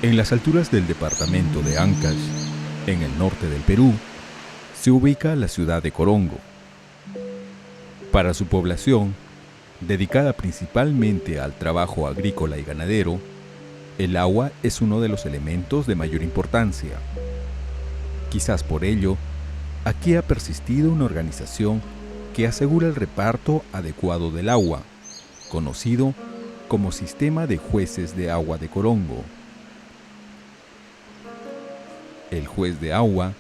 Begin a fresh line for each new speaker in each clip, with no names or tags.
En las alturas del departamento de Ancash, en el norte del Perú, se ubica la ciudad de Corongo. Para su población, dedicada principalmente al trabajo agrícola y ganadero, el agua es uno de los elementos de mayor importancia. Quizás por ello, aquí ha persistido una organización que asegura el reparto adecuado del agua, conocido como Sistema de Jueces de Agua de Corongo. El juez de agua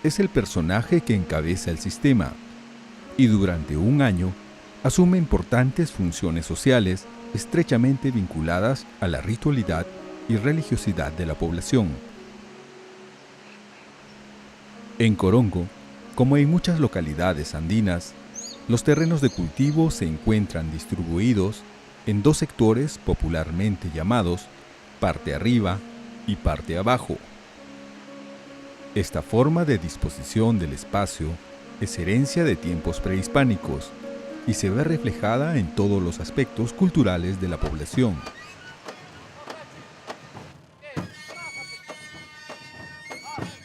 es el personaje que encabeza el sistema y durante un año asume importantes funciones sociales estrechamente vinculadas a la ritualidad y religiosidad de la población. En Corongo, como en muchas localidades andinas, los terrenos de cultivo se encuentran distribuidos en dos sectores popularmente llamados parte arriba y parte abajo. Esta forma de disposición del espacio es herencia de tiempos prehispánicos y se ve reflejada en todos los aspectos culturales de la población.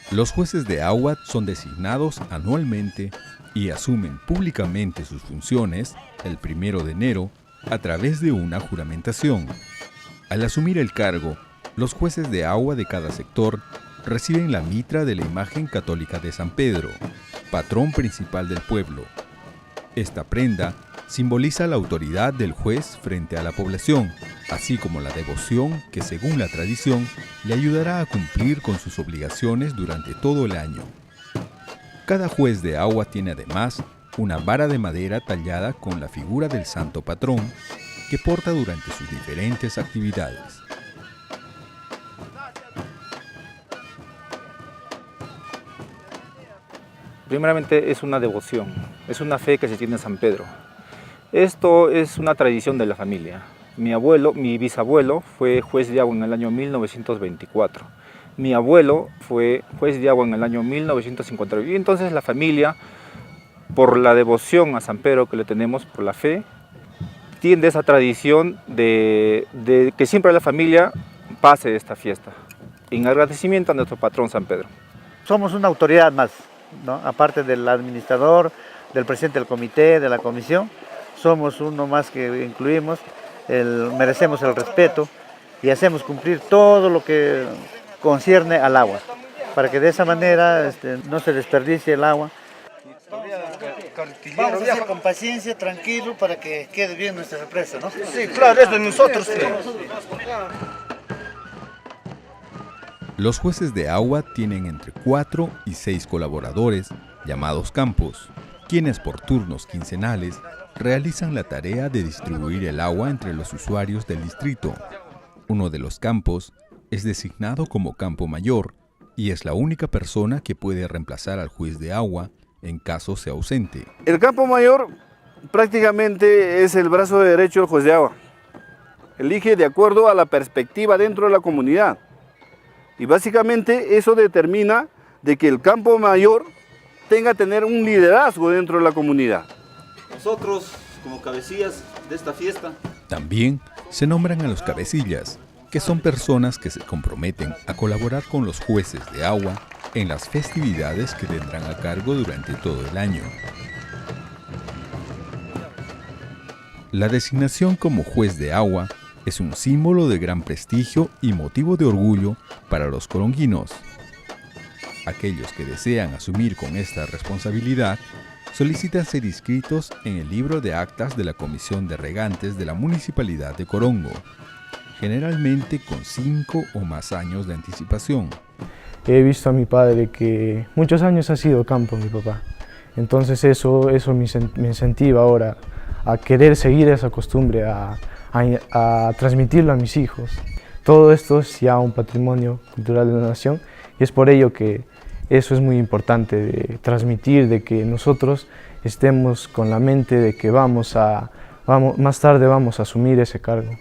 Los jueces de agua son designados anualmente y asumen públicamente sus funciones el 1 de enero a través de una juramentación. Al asumir el cargo, los jueces de agua de cada sector reciben la mitra de la imagen católica de San Pedro, patrón principal del pueblo. Esta prenda simboliza la autoridad del juez frente a la población, así como la devoción que, según la tradición, le ayudará a cumplir con sus obligaciones durante todo el año. Cada juez de agua tiene además una vara de madera tallada con la figura del santo patrón que porta durante sus diferentes actividades.
Primeramente es una devoción, es una fe que se tiene a San Pedro. Esto es una tradición de la familia. Mi bisabuelo fue juez de agua en el año 1924. Mi abuelo fue juez de agua en el año 1951. Y entonces la familia, por la devoción a San Pedro que le tenemos, por la fe, tiene esa tradición de que siempre la familia pase esta fiesta, en agradecimiento a nuestro patrón San Pedro.
Somos una autoridad más, ¿no? Aparte del administrador, del presidente del comité, de la comisión, somos uno más que incluimos, merecemos el respeto y hacemos cumplir todo lo que concierne al agua, para que de esa manera no se desperdicie el agua. Vamos a hacer con paciencia, tranquilo, para que quede bien nuestra represa, ¿no?
Sí, claro, es de nosotros. Sí.
Los jueces de agua tienen entre 4 y 6 colaboradores, llamados campos, quienes por turnos quincenales realizan la tarea de distribuir el agua entre los usuarios del distrito. Uno de los campos es designado como campo mayor y es la única persona que puede reemplazar al juez de agua en caso sea ausente.
El campo mayor prácticamente es el brazo derecho del juez de agua. Elige de acuerdo a la perspectiva dentro de la comunidad. Y básicamente eso determina de que el campo mayor tenga que tener un liderazgo dentro de la comunidad.
Nosotros, como cabecillas de esta fiesta,
también se nombran a los cabecillas, que son personas que se comprometen a colaborar con los jueces de agua en las festividades que tendrán a cargo durante todo el año. La designación como juez de agua es un símbolo de gran prestigio y motivo de orgullo para los coronguinos. Aquellos que desean asumir con esta responsabilidad solicitan ser inscritos en el libro de actas de la Comisión de Regantes de la Municipalidad de Corongo, generalmente con 5 o más años de anticipación.
He visto a mi padre que muchos años ha sido campo, mi papá. Entonces eso me incentiva ahora a querer seguir esa costumbre, a transmitirlo a mis hijos. Todo esto es ya un patrimonio cultural de la nación y es por ello que eso es muy importante de transmitir, de que nosotros estemos con la mente de que más tarde vamos a asumir ese cargo.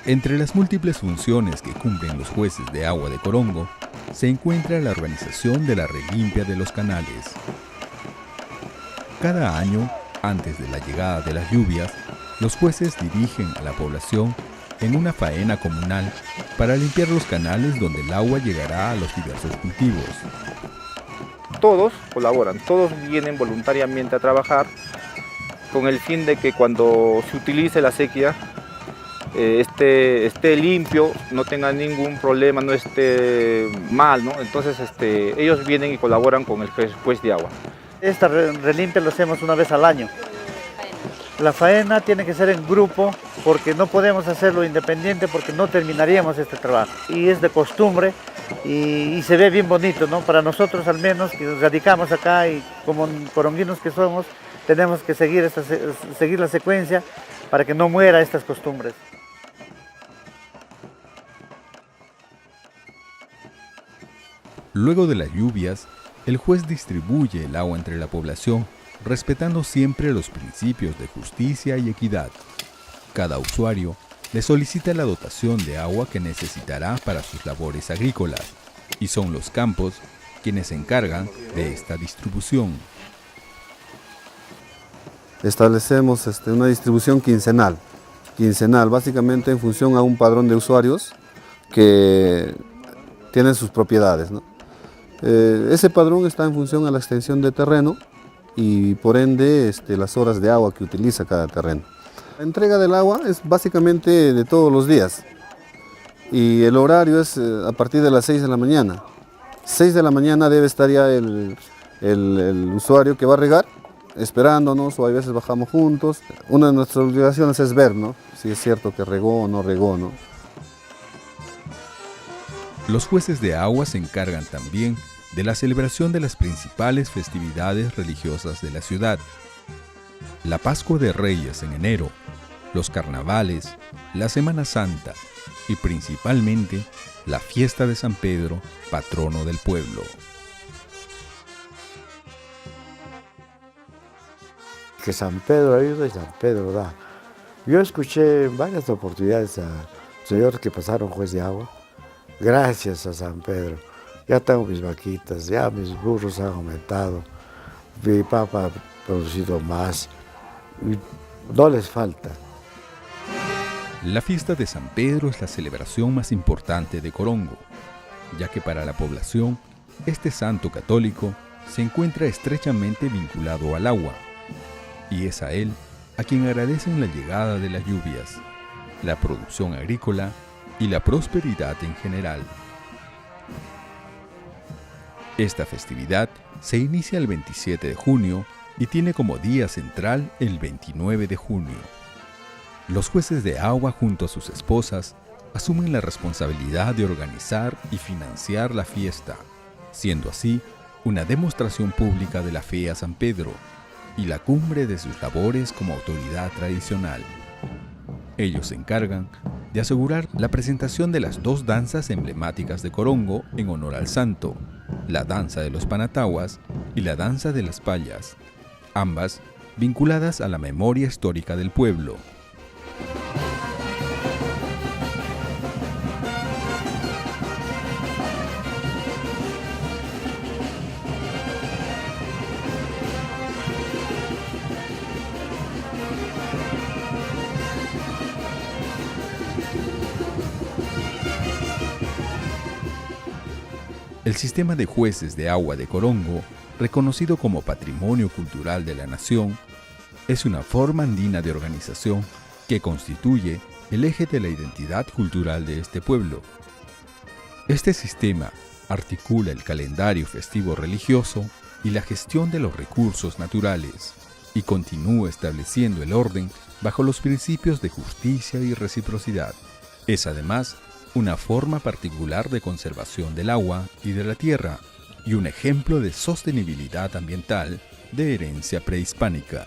Entre las múltiples funciones que cumplen los jueces de agua de Corongo se encuentra la organización de la relimpia de los canales. Cada año Antes de la llegada de las lluvias, los jueces dirigen a la población en una faena comunal para limpiar los canales donde el agua llegará a los diversos cultivos.
Todos colaboran, todos vienen voluntariamente a trabajar con el fin de que cuando se utilice la sequía esté limpio, no tenga ningún problema, no esté mal, ¿no? Entonces ellos vienen y colaboran con el juez de agua.
Esta relimpia lo hacemos una vez al año. La faena tiene que ser en grupo porque no podemos hacerlo independiente porque no terminaríamos este trabajo. Y es de costumbre y se ve bien bonito, ¿no? Para nosotros al menos que radicamos acá y como coronguinos que somos, tenemos que seguir la secuencia para que no muera estas costumbres.
Luego de las lluvias, el juez distribuye el agua entre la población, respetando siempre los principios de justicia y equidad. Cada usuario le solicita la dotación de agua que necesitará para sus labores agrícolas, y son los campos quienes se encargan de esta distribución.
Establecemos una distribución quincenal, básicamente en función a un padrón de usuarios que tienen sus propiedades, ¿no? Ese padrón está en función a la extensión de terreno y por ende las horas de agua que utiliza cada terreno. La entrega del agua es básicamente de todos los días y el horario es a partir de las 6 de la mañana. 6 de la mañana debe estar ya el usuario que va a regar esperándonos, o a veces bajamos juntos. Una de nuestras obligaciones es ver, ¿no?, si es cierto que regó o no regó, ¿no?
Los jueces de agua se encargan también de la celebración de las principales festividades religiosas de la ciudad. La Pascua de Reyes en enero, los carnavales, la Semana Santa y principalmente la fiesta de San Pedro, patrono del pueblo.
Que San Pedro ayuda y San Pedro da. Yo escuché en varias oportunidades a señores que pasaron juez de agua. Gracias a San Pedro. Ya tengo mis vaquitas, ya mis burros han aumentado. Mi papá ha producido más. No les falta.
La fiesta de San Pedro es la celebración más importante de Corongo, ya que para la población, este santo católico se encuentra estrechamente vinculado al agua, y es a él a quien agradecen la llegada de las lluvias, la producción agrícola y la prosperidad en general. Esta festividad se inicia el 27 de junio y tiene como día central el 29 de junio. Los jueces de agua junto a sus esposas asumen la responsabilidad de organizar y financiar la fiesta, siendo así una demostración pública de la fe a San Pedro y la cumbre de sus labores como autoridad tradicional. Ellos se encargan de asegurar la presentación de las dos danzas emblemáticas de Corongo en honor al santo, la danza de los Panataguas y la danza de las Payas, ambas vinculadas a la memoria histórica del pueblo. El sistema de jueces de agua de Corongo, reconocido como Patrimonio Cultural de la Nación, es una forma andina de organización que constituye el eje de la identidad cultural de este pueblo. Este sistema articula el calendario festivo religioso y la gestión de los recursos naturales, y continúa estableciendo el orden bajo los principios de justicia y reciprocidad. Es además una forma particular de conservación del agua y de la tierra, y un ejemplo de sostenibilidad ambiental de herencia prehispánica.